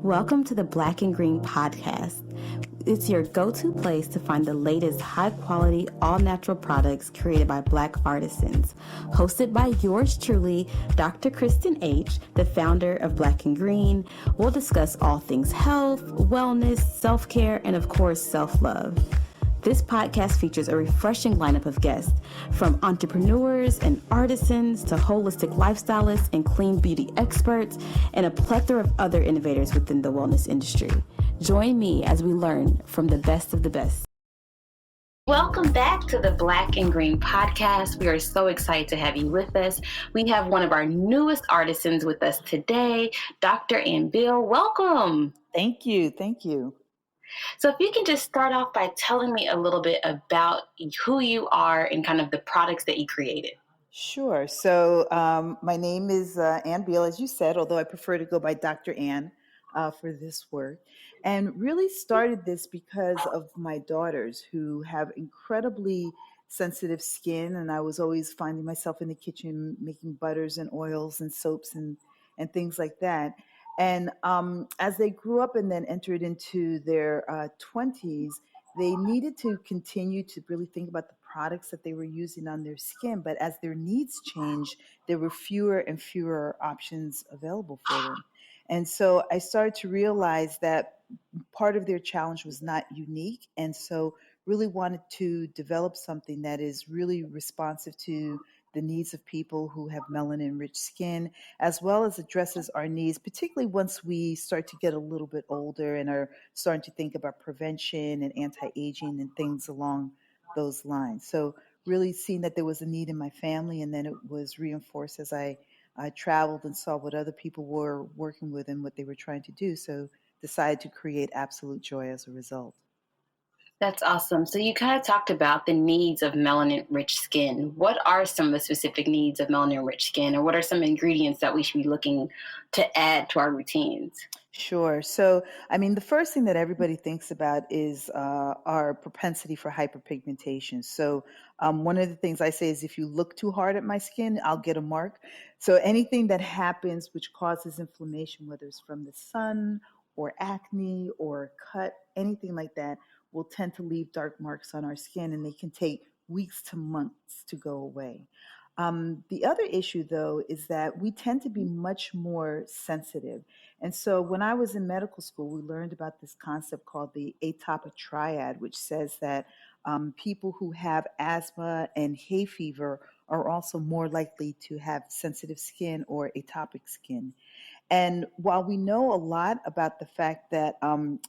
Welcome to the Black and Green Podcast. It's your go-to place to find the latest high-quality, all-natural products created by Black artisans. Hosted by yours truly, Dr. Kristen H., the founder of Black and Green. We'll discuss all things health, wellness, self-care, and of course, self-love. This podcast features a refreshing lineup of guests, from entrepreneurs and artisans to holistic lifestylists and clean beauty experts, and a plethora of other innovators within the wellness industry. Join me as we learn from the best of the best. Welcome back to the Black and Green Podcast. We are so excited to have you with us. We have one of our newest artisans with us today, Dr. Anne Bill. Welcome. Thank you. Thank you. So if you can just start off by telling me a little bit about who you are and kind of the products that you created. Sure. So my name is Anne Beal, as you said, although I prefer to go by Dr. Anne for this work. And really started this because of my daughters who have incredibly sensitive skin. And I was always finding myself in the kitchen making butters and oils and soaps and things like that. And as they grew up and then entered into their 20s, they needed to continue to really think about the products that they were using on their skin. But as their needs changed, there were fewer and fewer options available for them. And so I started to realize that part of their challenge was not unique. And so really wanted to develop something that is really responsive to the needs of people who have melanin-rich skin, as well as addresses our needs, particularly once we start to get a little bit older and are starting to think about prevention and anti-aging and things along those lines. So really seeing that there was a need in my family, and then it was reinforced as I traveled and saw what other people were working with and what they were trying to do. So decided to create AbsoluteJOI as a result. That's awesome. So you kind of talked about the needs of melanin-rich skin. What are some of the specific needs of melanin-rich skin, or what are some ingredients that we should be looking to add to our routines? Sure. So, I mean, the first thing that everybody thinks about is our propensity for hyperpigmentation. So, one of the things I say is if you look too hard at my skin, I'll get a mark. So, anything that happens which causes inflammation, whether it's from the sun or acne or cut, anything like that, will tend to leave dark marks on our skin, and they can take weeks to months to go away. The other issue, though, is that we tend to be much more sensitive. And so when I was in medical school, we learned about this concept called the atopic triad, which says that people who have asthma and hay fever are also more likely to have sensitive skin or atopic skin. And while we know a lot about the fact that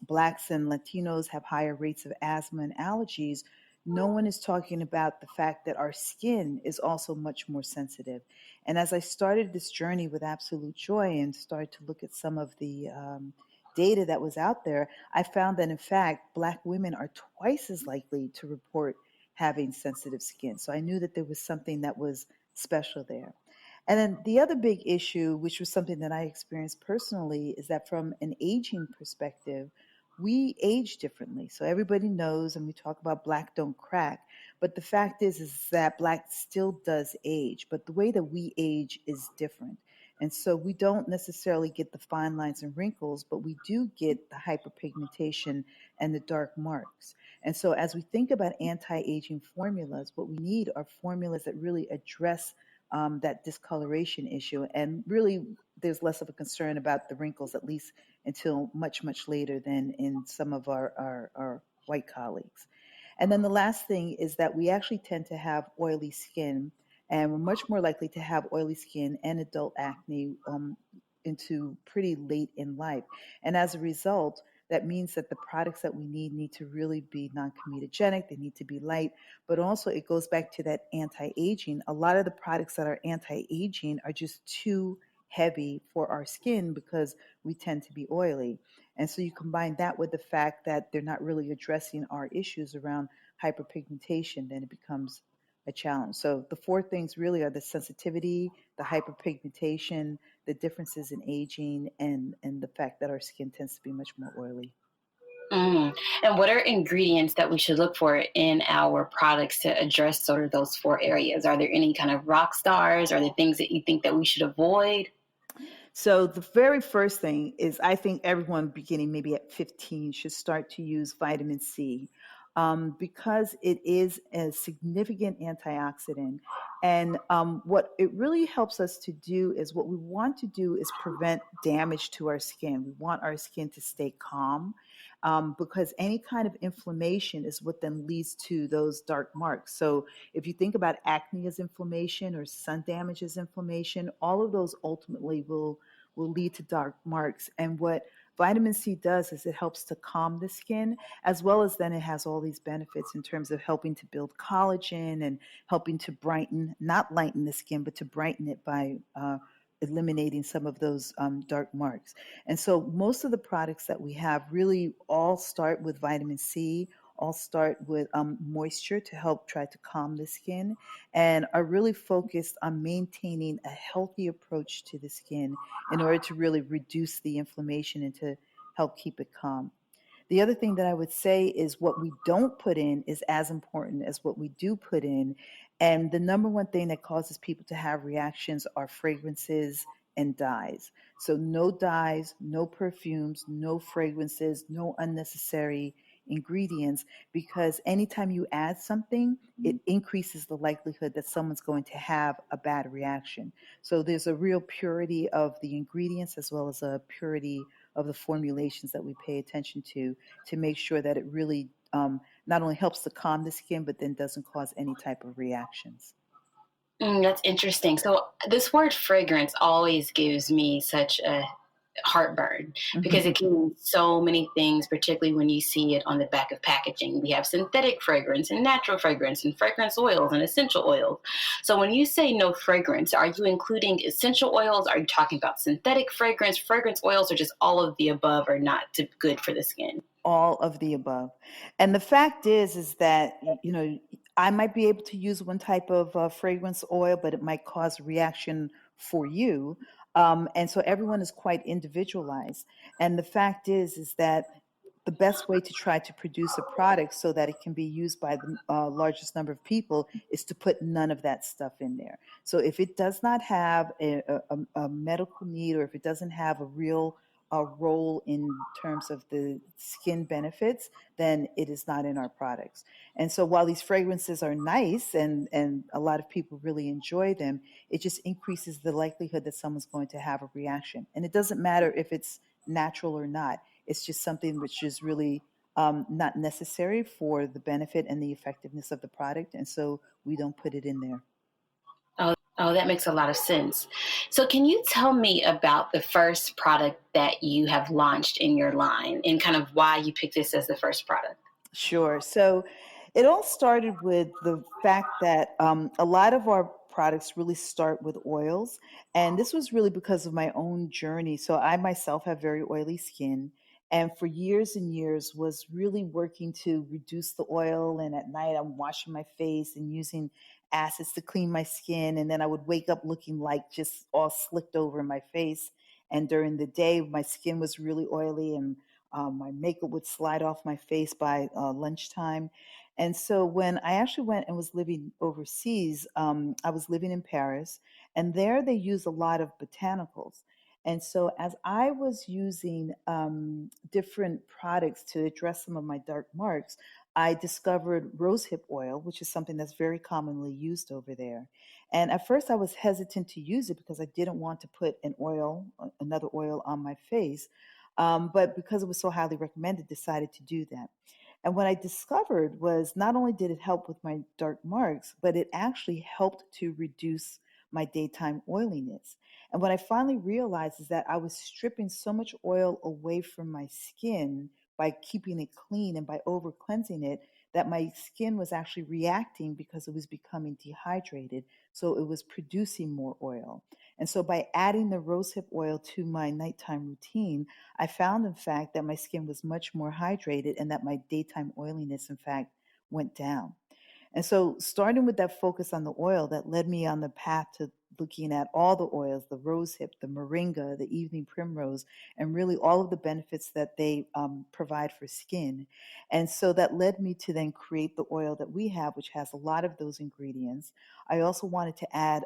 Blacks and Latinos have higher rates of asthma and allergies, no one is talking about the fact that our skin is also much more sensitive. And as I started this journey with AbsoluteJOI and started to look at some of the data that was out there, I found that in fact, Black women are twice as likely to report having sensitive skin. So I knew that there was something that was special there. And then the other big issue, which was something that I experienced personally, is that from an aging perspective, we age differently. So everybody knows, and we talk about Black don't crack, but the fact is that Black still does age, but the way that we age is different. And so we don't necessarily get the fine lines and wrinkles, but we do get the hyperpigmentation and the dark marks. And so as we think about anti-aging formulas, what we need are formulas that really address that discoloration issue. And really, there's less of a concern about the wrinkles, at least until much, much later than in some of our white colleagues. And then the last thing is that we actually tend to have oily skin, and we're much more likely to have oily skin and adult acne into pretty late in life. And as a result, that means that the products that we need to really be non-comedogenic. They need to be light, but also it goes back to that anti-aging. A lot of the products that are anti-aging are just too heavy for our skin because we tend to be oily. And so you combine that with the fact that they're not really addressing our issues around hyperpigmentation, then it becomes a challenge. So the four things really are the sensitivity, the hyperpigmentation, the differences in aging, and the fact that our skin tends to be much more oily. And what are ingredients that we should look for in our products to address sort of those four areas? Are there any kind of rock stars? Are there things that you think that we should avoid? So the very first thing is I think everyone beginning maybe at 15 should start to use vitamin C because it is a significant antioxidant. And what it really helps us to do is what we want to do is prevent damage to our skin. We want our skin to stay calm because any kind of inflammation is what then leads to those dark marks. So if you think about acne as inflammation or sun damage as inflammation, all of those ultimately will lead to dark marks. And what vitamin C does is it helps to calm the skin, as well as then it has all these benefits in terms of helping to build collagen and helping to brighten, not lighten the skin, but to brighten it by eliminating some of those dark marks. And so most of the products that we have really all start with vitamin C, all start with moisture to help try to calm the skin, and are really focused on maintaining a healthy approach to the skin in order to really reduce the inflammation and to help keep it calm. The other thing that I would say is what we don't put in is as important as what we do put in. And the number one thing that causes people to have reactions are fragrances and dyes. So, no dyes, no perfumes, no fragrances, no unnecessary ingredients, because anytime you add something, it increases the likelihood that someone's going to have a bad reaction. So, there's a real purity of the ingredients as well as a purity of the formulations that we pay attention to make sure that it really not only helps to calm the skin, but then doesn't cause any type of reactions. That's interesting. So this word fragrance always gives me such a heartburn because it can mean so many things, particularly when you see it on the back of packaging. We have synthetic fragrance and natural fragrance and fragrance oils and essential oils. So when you say no fragrance, are you including essential oils? Are you talking about synthetic fragrance oils, or just all of the above are not good for the skin? All of the above. And the fact is that, I might be able to use one type of fragrance oil, but it might cause a reaction for you. And so everyone is quite individualized. And the fact is that the best way to try to produce a product so that it can be used by the largest number of people is to put none of that stuff in there. So if it does not have a medical need, or if it doesn't have a real role in terms of the skin benefits, then it is not in our products. And so while these fragrances are nice and a lot of people really enjoy them, it just increases the likelihood that someone's going to have a reaction. And it doesn't matter if it's natural or not. It's just something which is really not necessary for the benefit and the effectiveness of the product. And so we don't put it in there. Oh, that makes a lot of sense. So can you tell me about the first product that you have launched in your line and kind of why you picked this as the first product? Sure. So it all started with the fact that a lot of our products really start with oils. And this was really because of my own journey. So I myself have very oily skin. And for years and years was really working to reduce the oil. And at night I'm washing my face and using acids to clean my skin. And then I would wake up looking like just all slicked over in my face. And during the day, my skin was really oily, and my makeup would slide off my face by lunchtime. And so when I actually went and was living overseas, I was living in Paris, and there they use a lot of botanicals. And so as I was using different products to address some of my dark marks, I discovered rosehip oil, which is something that's very commonly used over there. And at first I was hesitant to use it because I didn't want to put another oil on my face. But because it was so highly recommended, decided to do that. And what I discovered was not only did it help with my dark marks, but it actually helped to reduce my daytime oiliness. And what I finally realized is that I was stripping so much oil away from my skin by keeping it clean and by over cleansing it, that my skin was actually reacting because it was becoming dehydrated. So it was producing more oil. And so by adding the rosehip oil to my nighttime routine, I found, in fact, that my skin was much more hydrated and that my daytime oiliness, in fact, went down. And so starting with that focus on the oil, that led me on the path to looking at all the oils, the rosehip, the moringa, the evening primrose, and really all of the benefits that they provide for skin. And so that led me to then create the oil that we have, which has a lot of those ingredients. I also wanted to add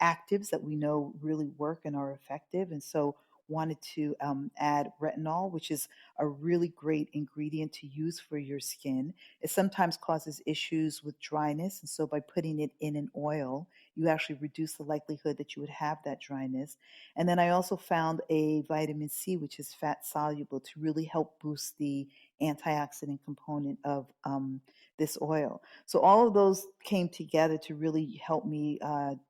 actives that we know really work and are effective. And so wanted to add retinol, which is a really great ingredient to use for your skin. It sometimes causes issues with dryness. And so by putting it in an oil, you actually reduce the likelihood that you would have that dryness. And then I also found a vitamin C, which is fat soluble, to really help boost the antioxidant component of this oil. So all of those came together to really help me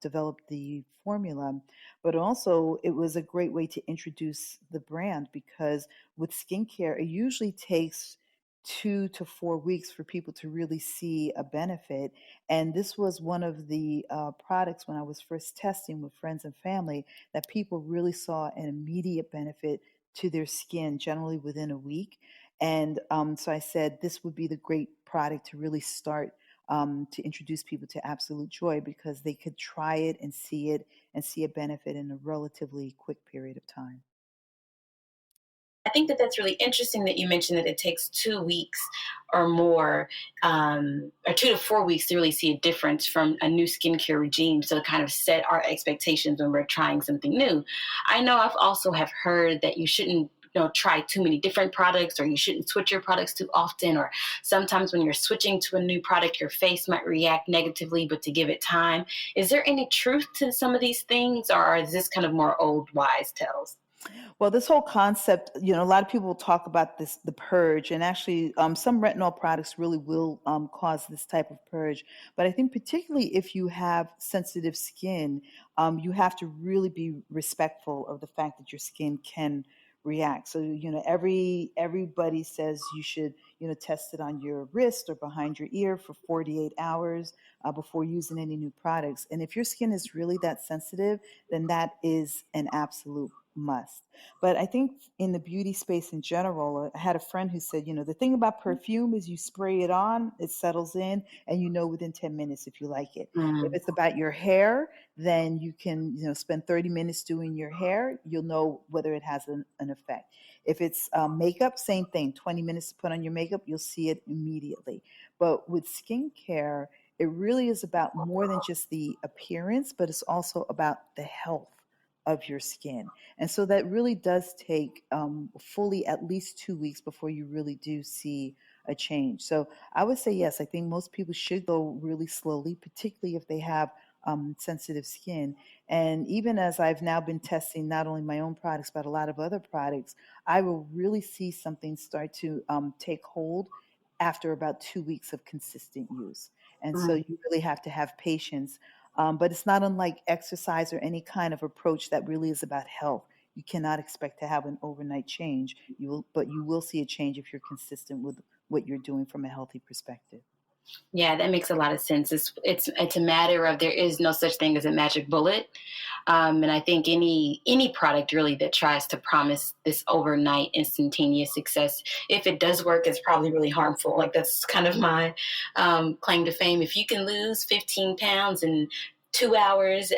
develop the formula. But also, it was a great way to introduce the brand because with skincare, it usually takes 2 to 4 weeks for people to really see a benefit. And this was one of the products when I was first testing with friends and family that people really saw an immediate benefit to their skin, generally within a week. And so I said this would be the great product to really start to introduce people to Absolute Joy because they could try it and see a benefit in a relatively quick period of time. I think that that's really interesting that you mentioned that it takes 2 weeks or more, or 2 to 4 weeks to really see a difference from a new skincare regime. So to kind of set our expectations when we're trying something new. I know I've also have heard that you shouldn't try too many different products, or you shouldn't switch your products too often, or sometimes when you're switching to a new product your face might react negatively, but to give it time. Is there any truth to some of these things, or is this kind of more old wise tales? Well, this whole concept, a lot of people talk about this, the purge, and actually, some retinol products really will cause this type of purge. But I think, particularly if you have sensitive skin, you have to really be respectful of the fact that your skin can react. So, everybody says you should, test it on your wrist or behind your ear for 48 hours before using any new products. And if your skin is really that sensitive, then that is an absolute must. But I think in the beauty space in general, I had a friend who said, the thing about perfume is you spray it on, it settles in, and within 10 minutes if you like it. If Mm. it's about your hair, then you can, spend 30 minutes doing your hair. You'll know whether it has an effect. If it's makeup, same thing, 20 minutes to put on your makeup, you'll see it immediately. But with skincare, it really is about more than just the appearance, but it's also about the health of your skin. And so that really does take fully at least 2 weeks before you really do see a change. So I would say, yes, I think most people should go really slowly, particularly if they have sensitive skin. And even as I've now been testing not only my own products, but a lot of other products, I will really see something start to take hold after about 2 weeks of consistent use. And so Mm. you really have to have patience, but it's not unlike exercise or any kind of approach that really is about health. You cannot expect to have an overnight change. But you will see a change if you're consistent with what you're doing from a healthy perspective. Yeah, that makes a lot of sense. It's a matter of there is no such thing as a magic bullet, and I think any product really that tries to promise this overnight instantaneous success, if it does work, it's probably really harmful. Like that's kind of my claim to fame. If you can lose 15 pounds in 2 hours,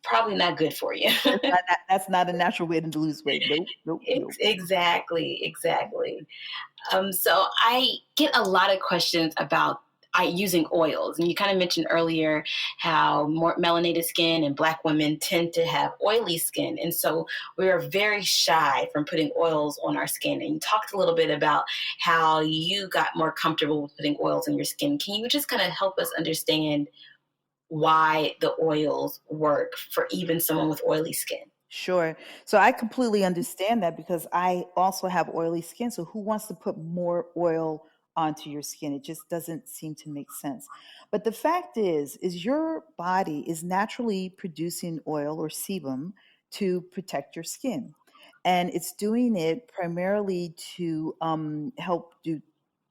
probably not good for you. That's not a natural way to lose weight. Nope, nope, nope. Exactly, exactly. So I get a lot of questions about using oils. And you kind of mentioned earlier how more melanated skin and Black women tend to have oily skin. And so we are very shy from putting oils on our skin. And you talked a little bit about how you got more comfortable with putting oils on your skin. Can you just kind of help us understand why the oils work for even someone with oily skin? Sure. So I completely understand that because I also have oily skin. So who wants to put more oil onto your skin? It just doesn't seem to make sense. But the fact is your body is naturally producing oil or sebum to protect your skin. And it's doing it primarily to help do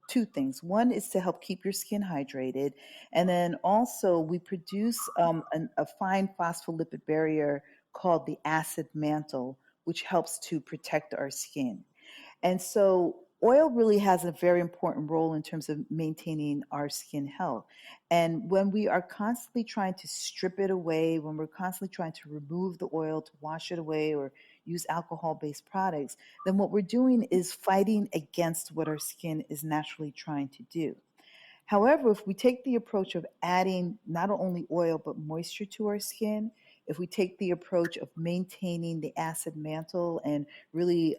two things. One is to help keep your skin hydrated. And then also, we produce a fine phospholipid barrier called the acid mantle, which helps to protect our skin. And so oil really has a very important role in terms of maintaining our skin health. And when we are constantly trying to strip it away, when we're constantly trying to remove the oil, to wash it away, or use alcohol-based products, then what we're doing is fighting against what our skin is naturally trying to do. However, if we take the approach of adding not only oil but moisture to our skin, if we take the approach of maintaining the acid mantle and really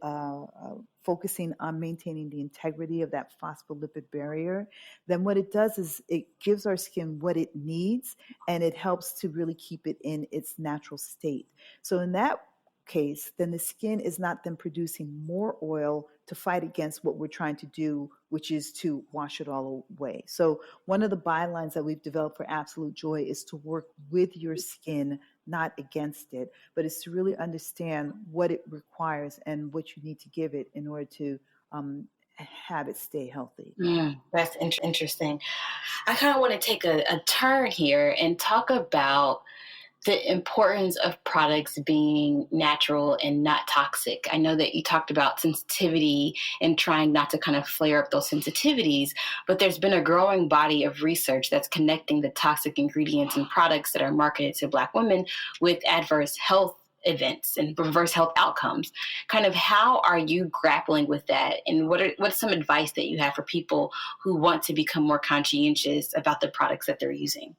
focusing on maintaining the integrity of that phospholipid barrier, then what it does is it gives our skin what it needs, and it helps to really keep it in its natural state. So in that case, then the skin is not then producing more oil to fight against what we're trying to do, which is to wash it all away. So one of the bylines that we've developed for Absolute Joy is to work with your skin, not against it, but it's to really understand what it requires and what you need to give it in order to have it stay healthy. That's interesting. I kind of want to take a turn here and talk about the importance of products being natural and not toxic. I know that you talked about sensitivity and trying not to kind of flare up those sensitivities, but there's been a growing body of research that's connecting the toxic ingredients in products that are marketed to Black women with adverse health events and reverse health outcomes. Kind of how are you grappling with that? And what's some advice that you have for people who want to become more conscientious about the products that they're using?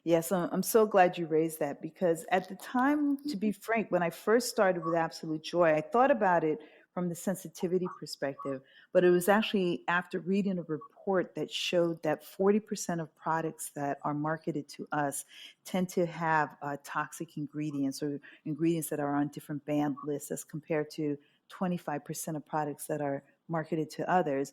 Yes, I'm so glad you raised that, because at the time, to be frank, when I first started with Absolute Joy, I thought about it from the sensitivity perspective, but it was actually after reading a report that showed that 40% of products that are marketed to us tend to have toxic ingredients, or ingredients that are on different banned lists, as compared to 25% of products that are marketed to others.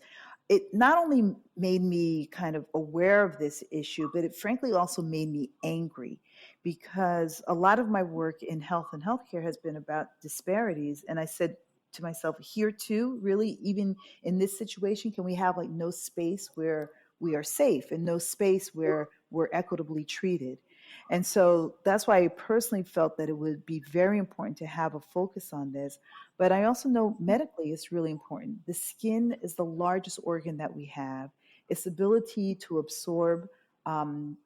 It not only made me kind of aware of this issue, but it frankly also made me angry, because a lot of my work in health and healthcare has been about disparities. And I said to myself, here too, really, even in this situation, can we have like no space where we are safe and no space where we're equitably treated? And so that's why I personally felt that it would be very important to have a focus on this. But I also know medically it's really important. The skin is the largest organ that we have. Its ability to absorb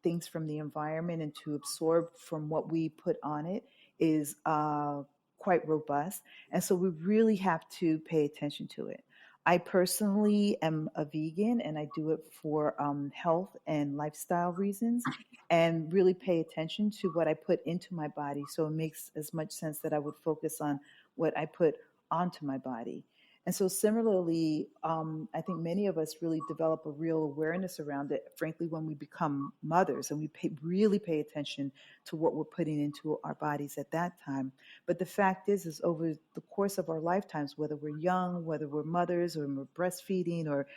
things from the environment and to absorb from what we put on it is quite robust. And so we really have to pay attention to it. I personally am a vegan, and I do it for health and lifestyle reasons, and really pay attention to what I put into my body. So it makes as much sense that I would focus on what I put onto my body. And so similarly, I think many of us really develop a real awareness around it, frankly, when we become mothers, and we really pay attention to what we're putting into our bodies at that time. But the fact is over the course of our lifetimes, whether we're young, whether we're mothers, or we're breastfeeding, or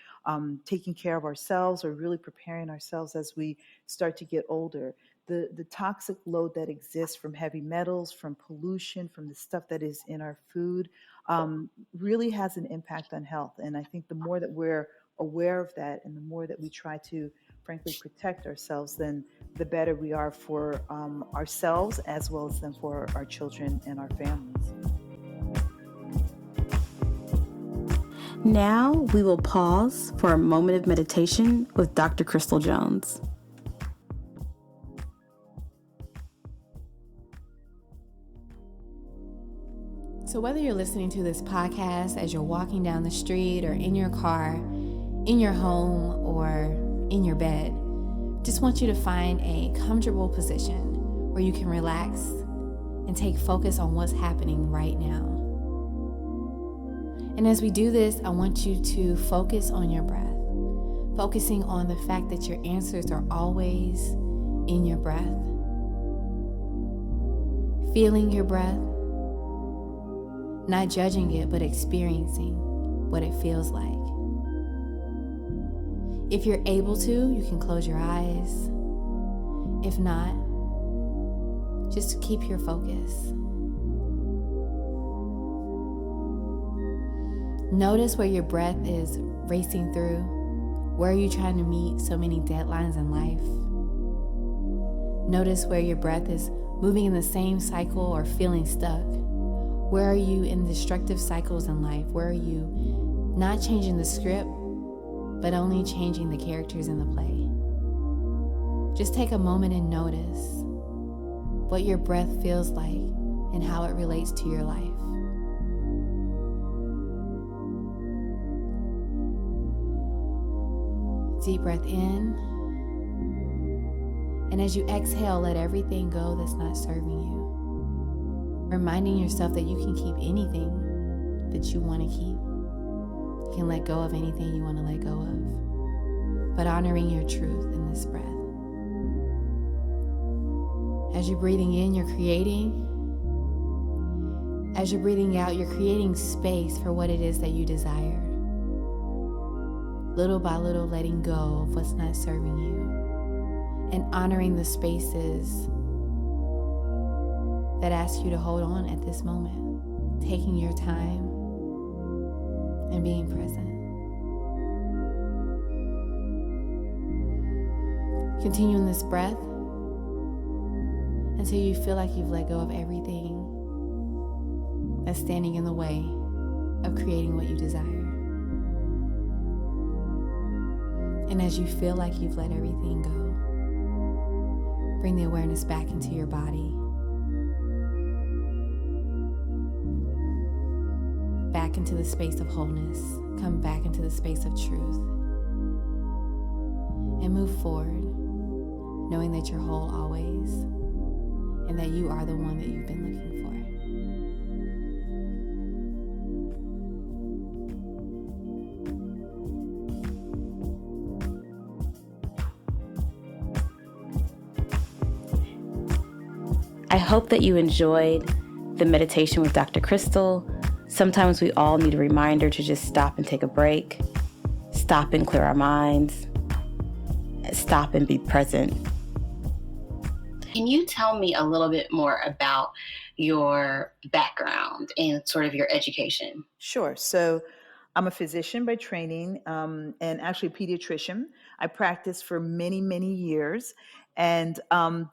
taking care of ourselves, or really preparing ourselves as we start to get older, the toxic load that exists from heavy metals, from pollution, from the stuff that is in our food, really has an impact on health. And I think the more that we're aware of that, and the more that we try to, frankly, protect ourselves, then the better we are for ourselves, as well as then for our children and our families. Now we will pause for a moment of meditation with Dr. Crystal Jones. So whether you're listening to this podcast as you're walking down the street, or in your car, in your home, or in your bed, just want you to find a comfortable position where you can relax and take focus on what's happening right now. And as we do this, I want you to focus on your breath, focusing on the fact that your answers are always in your breath. Feeling your breath, not judging it, but experiencing what it feels like. If you're able to, you can close your eyes. If not, just keep your focus. Notice where your breath is racing through. Where are you trying to meet so many deadlines in life? Notice where your breath is moving in the same cycle or feeling stuck. Where are you in destructive cycles in life? Where are you Not changing the script, but only changing the characters in the play. Just take a moment and notice what your breath feels like and how it relates to your life. Deep breath in. And as you exhale, let everything go that's not serving you. Reminding yourself that you can keep anything that you want to keep. You can let go of anything you want to let go of. But honoring your truth in this breath. As you're breathing in, you're creating. As you're breathing out, you're creating space for what it is that you desire. Little by little, letting go of what's not serving you. And honoring the spaces that ask you to hold on at this moment. Taking your time and being present. Continuing this breath until you feel like you've let go of everything that's standing in the way of creating what you desire. And as you feel like you've let everything go, bring the awareness back into your body, back into the space of wholeness, come back into the space of truth, and move forward, knowing that you're whole always, and that you are the one that you've been looking for. I hope that you enjoyed the meditation with Dr. Crystal. Sometimes we all need a reminder to just stop and take a break, stop and clear our minds, stop and be present. Can you tell me a little bit more about your background and sort of your education? Sure. So I'm a physician by training, and actually a pediatrician. I practiced for many, many years, and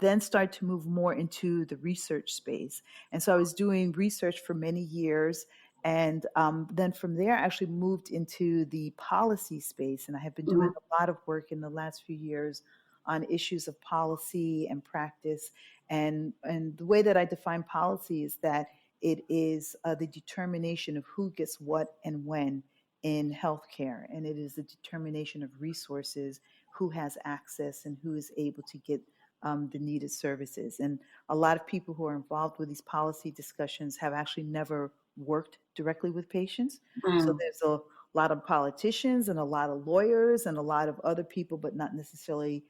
then started to move more into the research space. And so I was doing research for many years. And then from there, I actually moved into the policy space. And I have been doing a lot of work in the last few years on issues of policy and practice. And the way that I define policy is that it is the determination of who gets what and when in healthcare. And it is the determination of resources, who has access and who is able to get the needed services. And a lot of people who are involved with these policy discussions have actually never worked directly with patients. So there's a lot of politicians and a lot of lawyers and a lot of other people, but not necessarily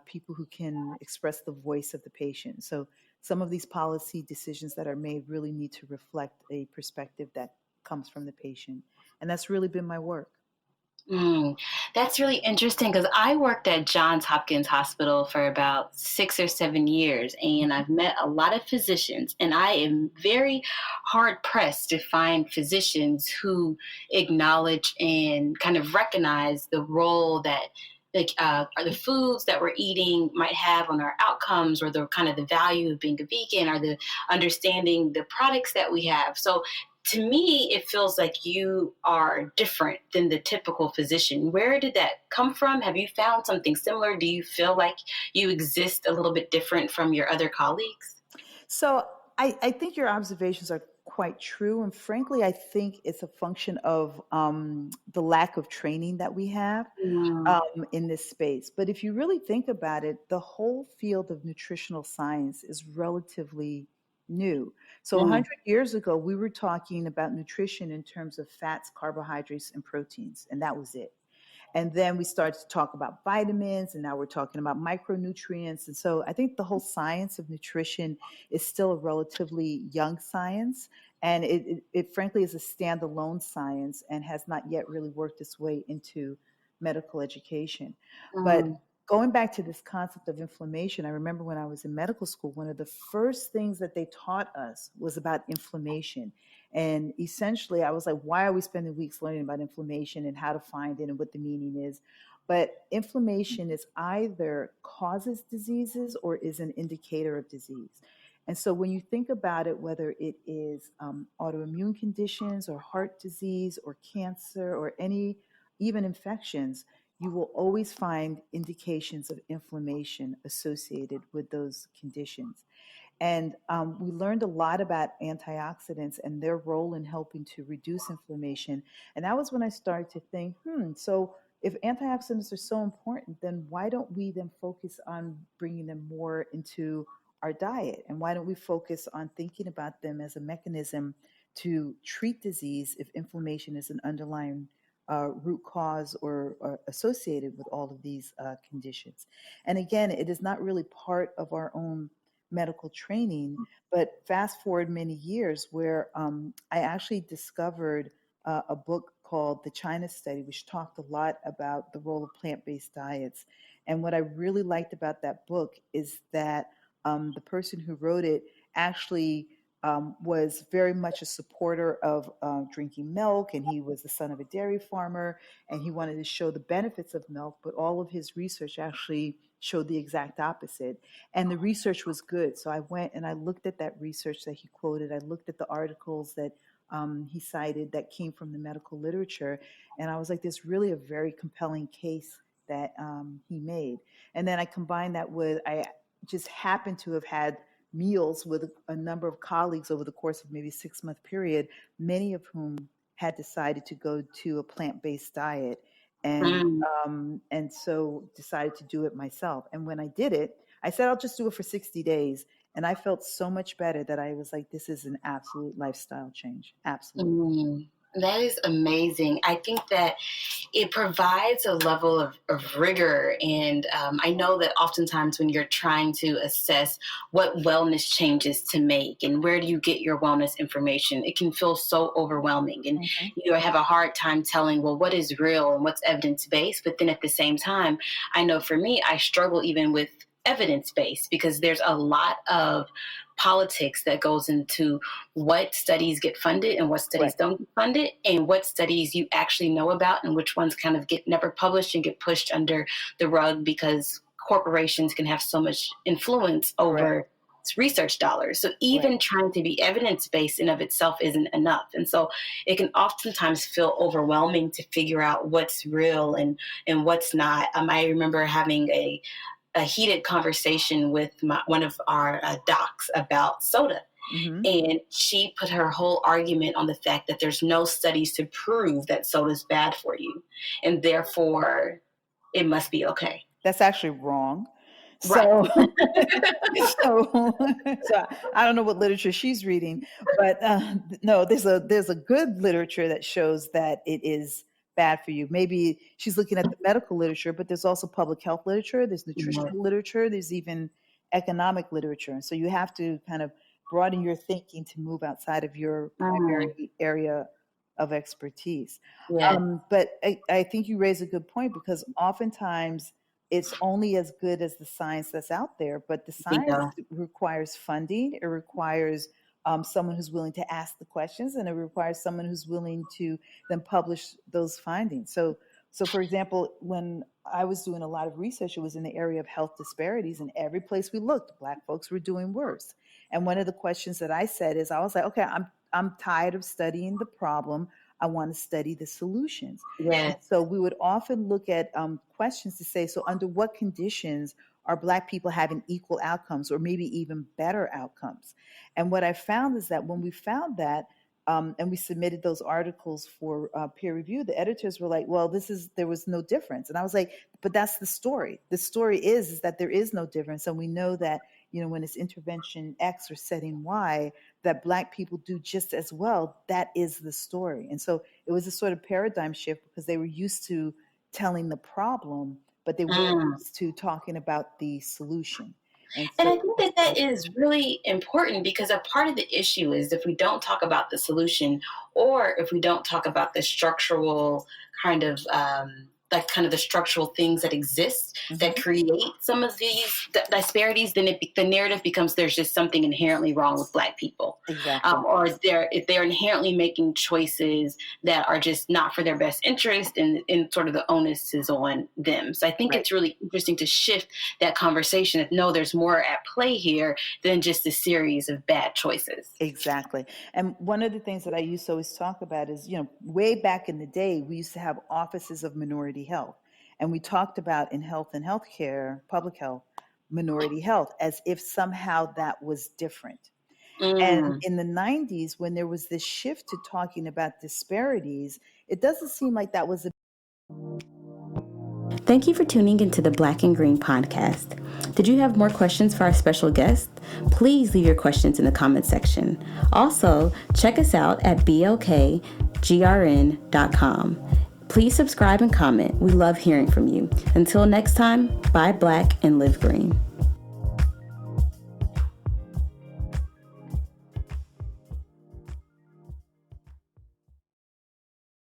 people who can express the voice of the patient. So some of these policy decisions that are made really need to reflect a perspective that comes from the patient. And that's really been my work. That's really interesting because I worked at Johns Hopkins Hospital for about 6 or 7 years, and I've met a lot of physicians, and I am very hard pressed to find physicians who acknowledge and kind of recognize the role that are the foods that we're eating might have on our outcomes, or the kind of the value of being a vegan, or the understanding the products that we have. So to me, it feels like you are different than the typical physician. Where did that come from? Have you found something similar? Do you feel like you exist a little bit different from your other colleagues? So I think your observations are quite true. And frankly, I think it's a function of the lack of training that we have in this space. But if you really think about it, the whole field of nutritional science is relatively new. So 100 years ago, we were talking about nutrition in terms of fats, carbohydrates, and proteins, and that was it. And then we started to talk about vitamins, and now we're talking about micronutrients. And so I think the whole science of nutrition is still a relatively young science. And it frankly is a standalone science and has not yet really worked its way into medical education. But going back to this concept of inflammation, I remember when I was in medical school, one of the first things that they taught us was about inflammation. And essentially, I was like, why are we spending weeks learning about inflammation and how to find it and what the meaning is? But inflammation is either causes diseases or is an indicator of disease. And so when you think about it, whether it is autoimmune conditions or heart disease or cancer or any, even infections, you will always find indications of inflammation associated with those conditions. And we learned a lot about antioxidants and their role in helping to reduce inflammation. And that was when I started to think, so if antioxidants are so important, then why don't we then focus on bringing them more into our diet? And why don't we focus on thinking about them as a mechanism to treat disease if inflammation is an underlying root cause or associated with all of these conditions? And again, it is not really part of our own medical training, but fast forward many years where I actually discovered a book called The China Study, which talked a lot about the role of plant-based diets. And what I really liked about that book is that the person who wrote it actually was very much a supporter of drinking milk, and he was the son of a dairy farmer, and he wanted to show the benefits of milk, but all of his research actually showed the exact opposite. And the research was good. So I went and I looked at that research that he quoted. I looked at the articles that he cited that came from the medical literature. And I was like, there's really a very compelling case that he made. And then I combined that with, I just happened to have had meals with a number of colleagues over the course of maybe a 6-month period, many of whom had decided to go to a plant-based diet. And so decided to do it myself. And when I did it, I said, I'll just do it for 60 days. And I felt so much better that I was like, this is an absolute lifestyle change. Absolutely. That is amazing. I think that it provides a level of rigor. And I know that oftentimes when you're trying to assess what wellness changes to make and where do you get your wellness information, it can feel so overwhelming. And you have a hard time telling, well, what is real and what's evidence-based? But then at the same time, I know for me, I struggle even with evidence-based because there's a lot of politics that goes into what studies get funded and what studies don't get funded, and what studies you actually know about and which ones kind of get never published and get pushed under the rug because corporations can have so much influence over research dollars. So even trying to be evidence-based in of itself isn't enough. And so it can oftentimes feel overwhelming to figure out what's real and what's not. I remember having a heated conversation with one of our docs about soda. And she put her whole argument on the fact that there's no studies to prove that soda is bad for you, and therefore it must be okay. That's actually wrong. So, so I don't know what literature she's reading, but no, there's a good literature that shows that it is bad for you. Maybe she's looking at the medical literature, but there's also public health literature, there's nutritional literature, there's even economic literature. And so you have to kind of broaden your thinking to move outside of your primary area of expertise. But I think you raise a good point, because oftentimes it's only as good as the science that's out there, but the science requires funding, it requires someone who's willing to ask the questions, and it requires someone who's willing to then publish those findings. So for example, when I was doing a lot of research, it was in the area of health disparities, and every place we looked, Black folks were doing worse. And one of the questions that I said is, I was like, okay, I'm tired of studying the problem. I want to study the solutions. So we would often look at questions to say, so under what conditions are Black people having equal outcomes, or maybe even better outcomes? And what I found is that when we found that, and we submitted those articles for peer review, the editors were like, well, there was no difference. And I was like, but that's the story. The story is that there is no difference. And we know that, when it's intervention X or setting Y, that Black people do just as well. That is the story. And so it was a sort of paradigm shift, because they were used to telling the problem, but they weren't used to talking about the solution. And I think that is really important, because a part of the issue is if we don't talk about the solution, or if we don't talk about the structural kind of like kind of the structural things that exist that create some of these disparities, then the narrative becomes there's just something inherently wrong with Black people. Exactly. Or if they're inherently making choices that are just not for their best interest, and sort of the onus is on them. So I think it's really interesting to shift that conversation that no, there's more at play here than just a series of bad choices. Exactly. And one of the things that I used to always talk about is, way back in the day, we used to have offices of minority health. And we talked about in health and healthcare, public health, minority health, as if somehow that was different. And in the 90s, when there was this shift to talking about disparities, it doesn't seem like that was a... Thank you for tuning into the Black and Green Podcast. Did you have more questions for our special guest? Please leave your questions in the comment section. Also, check us out at BLKGRN.com. Please subscribe and comment. We love hearing from you. Until next time, buy Black and live green.